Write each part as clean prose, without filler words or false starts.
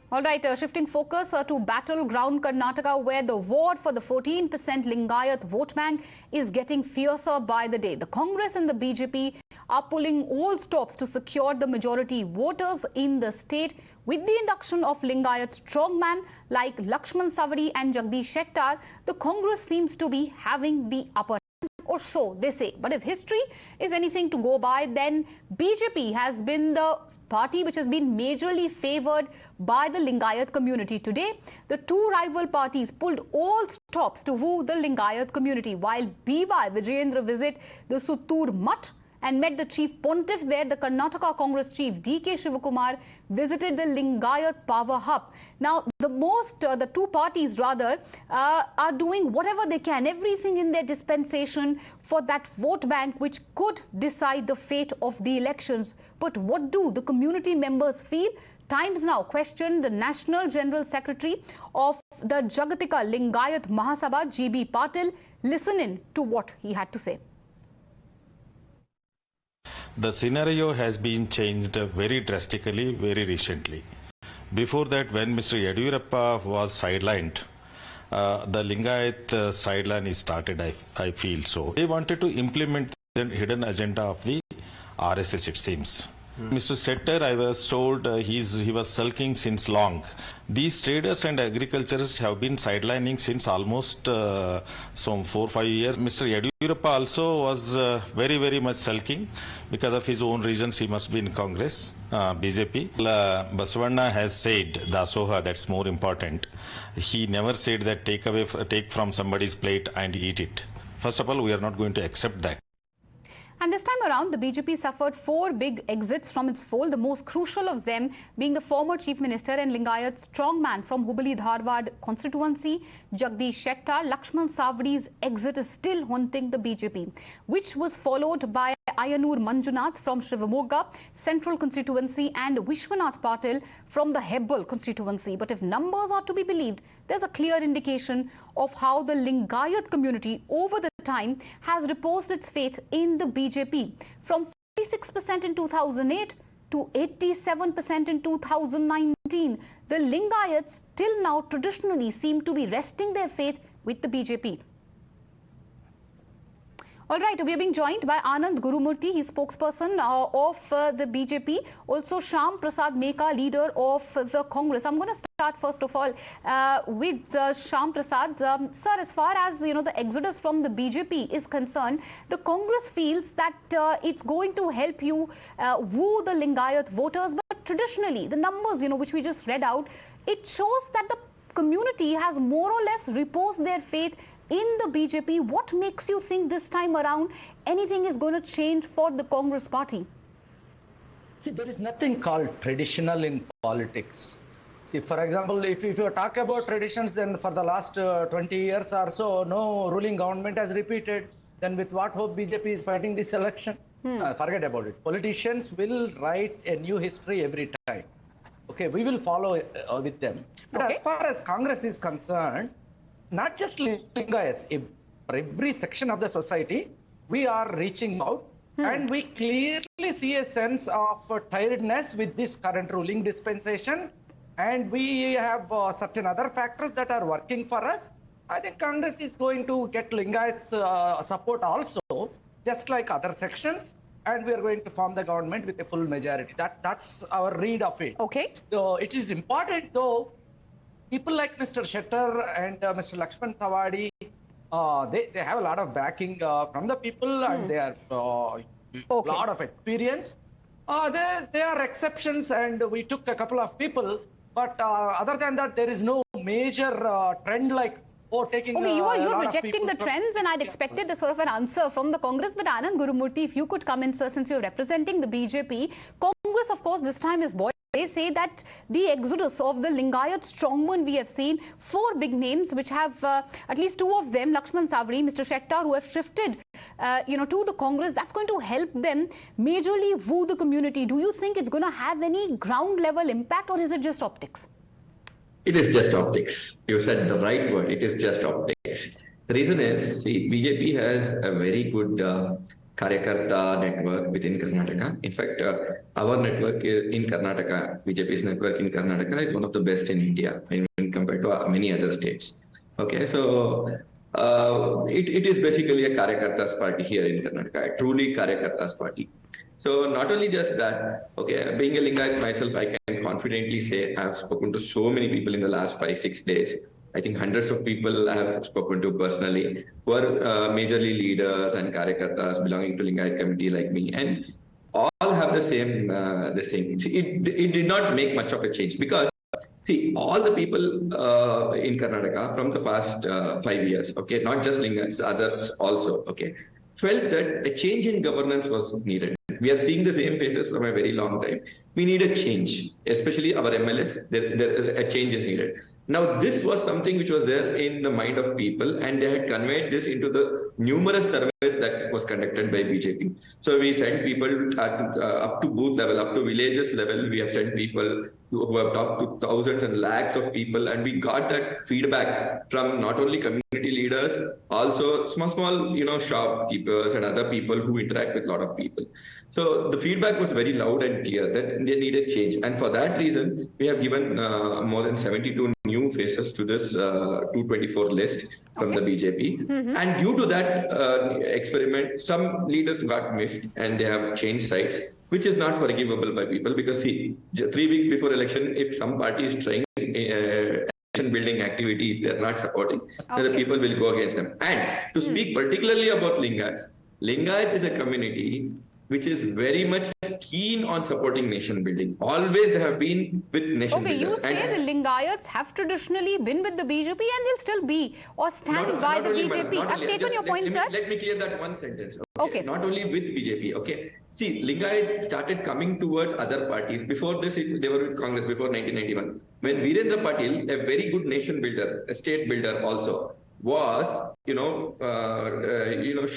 All right, shifting focus to battleground Karnataka, where the war for the 14% Lingayat vote bank is getting fiercer by the day. The Congress and the BJP are pulling all stops to secure the majority voters in the state. With the induction of Lingayat strongmen like Lakshman Savadi and Jagdish Shettar, the Congress seems to be having the upper hand, or so they say. But if history is anything to go by, then BJP has been the party which has been majorly favoured by the Lingayat community. Today, the two rival parties pulled all stops to woo the Lingayat community, while B.Y. Vijayendra visited the Suttur Mutt and met the chief pontiff there. The Karnataka Congress chief D.K. Shivakumar visited the Lingayat power hub. Now, the two parties rather are doing whatever they can, everything in their dispensation for that vote bank which could decide the fate of the elections. But what do the community members feel? Times Now questioned the National General Secretary of the Jagatika Lingayat Mahasabha, G.B. Patil. Listen in to what he had to say. The scenario has been changed very drastically very recently. Before that, when Mr. Yediyurappa was sidelined, the Lingayat sideline is started, I feel so. They wanted to implement the hidden agenda of the RSS, it seems. Mr. Shettar, I was told he was sulking since long. These traders and agriculturists have been sidelining since almost some 4-5 years. Mr. Yediyurappa also was very much sulking because of his own reasons. He must be in Congress, BJP. Basavanna has said, Dasoha, that's more important. He never said that take from somebody's plate and eat it. First of all, we are not going to accept that. And this time around, the BJP suffered 4 big exits from its fold, the most crucial of them being the former Chief Minister and Lingayat strongman from Hubli Dharwad constituency, Jagdish Shettar. Lakshman Savadi's exit is still haunting the BJP, which was followed by Ayanur Manjunath from Shivamogga Central constituency and Vishwanath Patil from the Hebbal constituency. But if numbers are to be believed, there's a clear indication of how the Lingayat community over the time has reposed its faith in the BJP. From 46% in 2008 to 87% in 2019, the Lingayats till now traditionally seem to be resting their faith with the BJP. All right, we are being joined by Anand Gurumurthy, he's spokesperson of the BJP. Also, Shyam Prasad Meka, leader of the Congress. I'm going to start first of all with Shyam Prasad. Sir, as far as the exodus from the BJP is concerned, the Congress feels that it's going to help you woo the Lingayat voters. But traditionally, the numbers which we just read out, it shows that the community has more or less reposed their faith in the BJP. What makes you think this time around anything is going to change for the Congress party? See, there is nothing called traditional in politics. See, for example, if you talk about traditions, then for the last 20 years or so, no ruling government has repeated. Then with what hope BJP is fighting this election? Forget about it. Politicians will write a new history every time. Okay, we will follow with them. But as far as Congress is concerned, not just Lingayats, for every section of the society, we are reaching out and we clearly see a sense of tiredness with this current ruling dispensation, and we have certain other factors that are working for us. I think Congress is going to get Lingayats support also, just like other sections, and we are going to form the government with a full majority. That's our read of it. Okay. So it is important though. People like Mr. Shettar and Mr. Lakshman Savadi, they have a lot of backing from the people and they have a lot of experience. They are exceptions, and we took a couple of people, but other than that, there is no major trend like taking. Okay, you're rejecting the trends, and I'd expected a sort of an answer from the Congress. But Anand Gurumurthy, if you could come in, sir, since you're representing the BJP, Congress, of course, this time is boy. They say that the exodus of the Lingayat strongmen we have seen, 4 big names which have at least 2 of them, Lakshman Savadi, Mr. Shettar, who have shifted to the Congress, that's going to help them majorly woo the community. Do you think it's going to have any ground level impact, or is it just optics? It is just optics. You said the right word. It is just optics. The reason is, see, BJP has a very good Karyakarta network within Karnataka. In fact, our network in Karnataka, BJP's network in Karnataka is one of the best in India when compared to many other states. Okay, so it is basically a Karyakarta's party here in Karnataka, a truly Karyakarta's party. So not only just that, okay, being a Lingayat myself, I can confidently say I have spoken to so many people in the last 5-6 days. I think hundreds of people I have spoken to personally who are majorly leaders and Karyakartas belonging to Lingayat community like me, and all have the same See, it did not make much of a change because see, all the people in Karnataka from the past 5 years, okay, not just Lingayats, others also, okay, felt that a change in governance was needed. We are seeing the same faces from a very long time. We need a change, especially our MLS. A change is needed. Now, this was something which was there in the mind of people, and they had conveyed this into the numerous surveys that was conducted by BJP. So we sent people up to booth level, up to villages level. We have sent people who have talked to thousands and lakhs of people, and we got that feedback from not only community leaders, also small, shopkeepers and other people who interact with a lot of people. So the feedback was very loud and clear that they needed change, and for that reason, we have given more than 72 new faces to this 224 list from the BJP. And due to that experiment, some leaders got miffed and they have changed sides, which is not forgivable by people because see, 3 weeks before election, if some party is trying nation building activity, if they are not supporting, then the people will go against them. And to speak particularly about Lingayat, Lingayat is a community which is very much keen on supporting nation building. Always they have been with nation builders. Okay, you say the Lingayats have traditionally been with the BJP and they'll still be or stand by the BJP. I've taken your point, sir. Let me clear that one sentence. Okay. Not only with BJP, okay. See, Lingayat started coming towards other parties. Before this, they were with Congress before 1991. When Virendra Patil, a very good nation builder, a state builder also, was,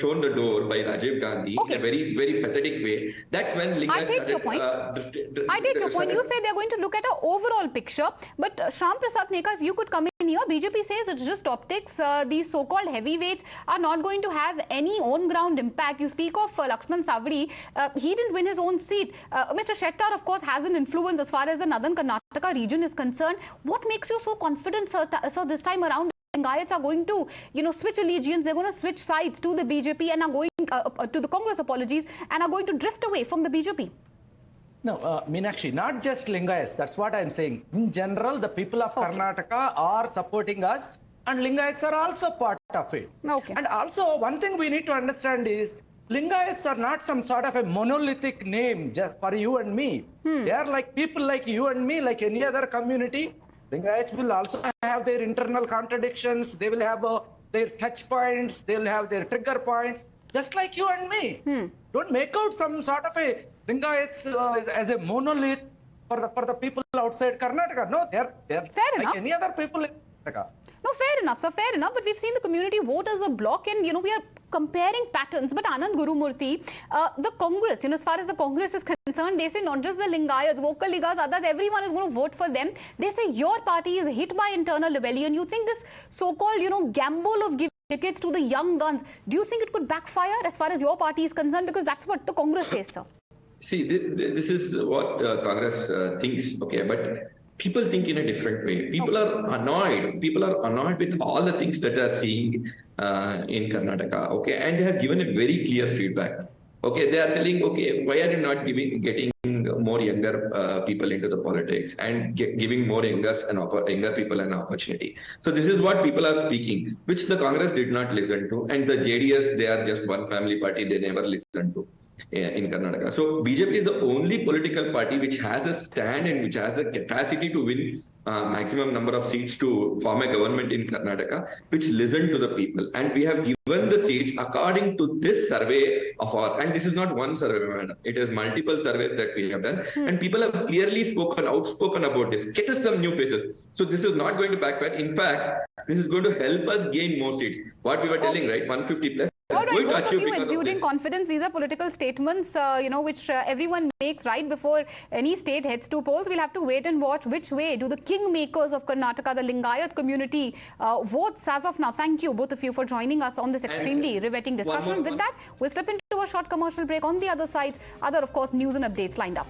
shown the door by Rajiv Gandhi in a very, very pathetic way. That's when Lingayat I take your point. I take your point. You say they're going to look at an overall picture. But Shyam Prasad Neka, if you could come in here, BJP says it's just optics. These so-called heavyweights are not going to have any on-ground impact. You speak of Lakshman Savadi. He didn't win his own seat. Mr. Shettar, of course, has an influence as far as the Northern Karnataka region is concerned. What makes you so confident, sir, this time around? Lingayats are going to, switch allegiance, they're going to switch sides to the BJP and are going to the Congress, apologies, and are going to drift away from the BJP. No, Meenakshi, not just Lingayats, that's what I'm saying. In general, the people of Karnataka are supporting us and Lingayats are also part of it. Okay. And also, one thing we need to understand is, Lingayats are not some sort of a monolithic name just for you and me. They are like people like you and me, like any other community. Lingayats will also have their internal contradictions. They will have their touch points. They will have their trigger points, just like you and me. Don't make out some sort of a Lingayats as a monolith for the people outside Karnataka. No, they're fair like enough. any other people in Karnataka. No, fair enough, sir, fair enough. But we've seen the community vote as a block and, we are comparing patterns. But Anand Gurumurthy, the Congress, as far as the Congress is concerned, they say not just the Lingayats, vocal Ligas, others, everyone is going to vote for them. They say your party is hit by internal rebellion. You think this so-called, gamble of giving tickets to the young guns, do you think it could backfire as far as your party is concerned? Because that's what the Congress says, sir. See, this is what Congress thinks, okay, but people think in a different way. People are annoyed. People are annoyed with all the things that they are seeing in Karnataka, okay, and they have given a very clear feedback. Okay, they are telling, okay, why are you not getting more younger people into the politics and giving more younger people an opportunity? So this is what people are speaking, which the Congress did not listen to, and the JDS, they are just one family party, they never listened to in Karnataka. So BJP is the only political party which has a stand and which has a capacity to win maximum number of seats to form a government in Karnataka, which listen to the people. And we have given the seats according to this survey of ours. And this is not one survey, madam. It is multiple surveys that we have done. And people have clearly outspoken about this. Get us some new faces. So this is not going to backfire. In fact, this is going to help us gain more seats. What we were telling, right? 150 plus. All right, going to both of achieve you because of exuding this. confidence. These are political statements, which everyone makes right before any state heads to polls. We'll have to wait and watch which way do the kingmakers of Karnataka, the Lingayat community, votes as of now. Thank you, both of you, for joining us on this extremely riveting discussion. With that, we'll step into a short commercial break. On the other side, of course, news and updates lined up.